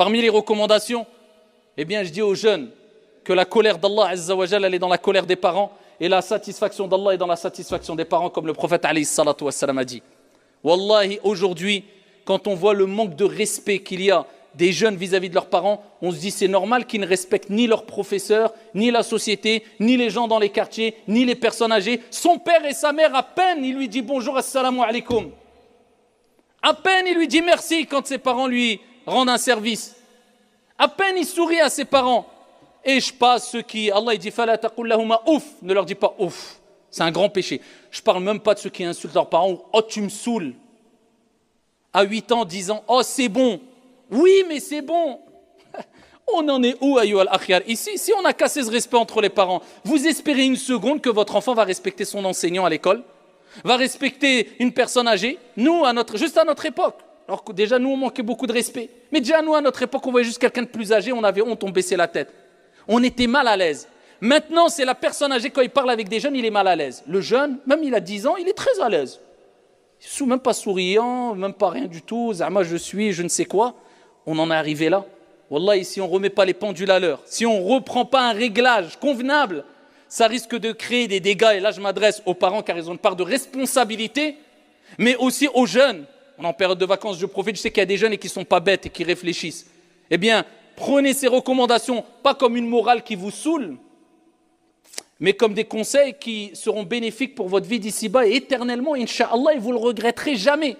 Parmi les recommandations, eh bien, je dis aux jeunes que la colère d'Allah Azza wa Jalla, elle est dans la colère des parents et la satisfaction d'Allah est dans la satisfaction des parents, comme le prophète alayhi salatu wassalam a dit. Wallahi, aujourd'hui, quand on voit le manque de respect qu'il y a des jeunes vis-à-vis de leurs parents, on se dit c'est normal qu'ils ne respectent ni leurs professeurs, ni la société, ni les gens dans les quartiers, ni les personnes âgées. Son père et sa mère, à peine il lui dit bonjour, assalamu alaikum. À peine il lui dit merci quand ses parents lui rendent un service. À peine il sourit à ses parents. Et je passe ceux qui, Allah il dit fala taqul lahuma ouf, ne leur dis pas ouf. C'est un grand péché. Je parle même pas de ceux qui insultent leurs parents. Oh tu me saoules. À 8 ans, 10 ans, oh c'est bon. Oui mais c'est bon. On en est où ayyuhal akhyar? Ici, si on a cassé ce respect entre les parents, vous espérez une seconde que votre enfant va respecter son enseignant à l'école, va respecter une personne âgée? Nous, juste à notre époque. Alors que déjà nous on manquait beaucoup de respect. Mais déjà nous à notre époque on voyait juste quelqu'un de plus âgé, on avait honte, on baissait la tête. On était mal à l'aise. Maintenant, c'est la personne âgée, quand il parle avec des jeunes, il est mal à l'aise. Le jeune, même il a 10 ans, il est très à l'aise. Même pas souriant, même pas rien du tout. Zama, je ne sais quoi. On en est arrivé là. Wallahi, si on ne remet pas les pendules à l'heure, si on ne reprend pas un réglage convenable, ça risque de créer des dégâts. Et là, je m'adresse aux parents car ils ont une part de responsabilité, mais aussi aux jeunes. On est en période de vacances, je profite, je sais qu'il y a des jeunes et qui ne sont pas bêtes et qui réfléchissent. Eh bien, prenez ces recommandations, pas comme une morale qui vous saoule, mais comme des conseils qui seront bénéfiques pour votre vie d'ici-bas et éternellement, Inch'Allah, et vous ne le regretterez jamais.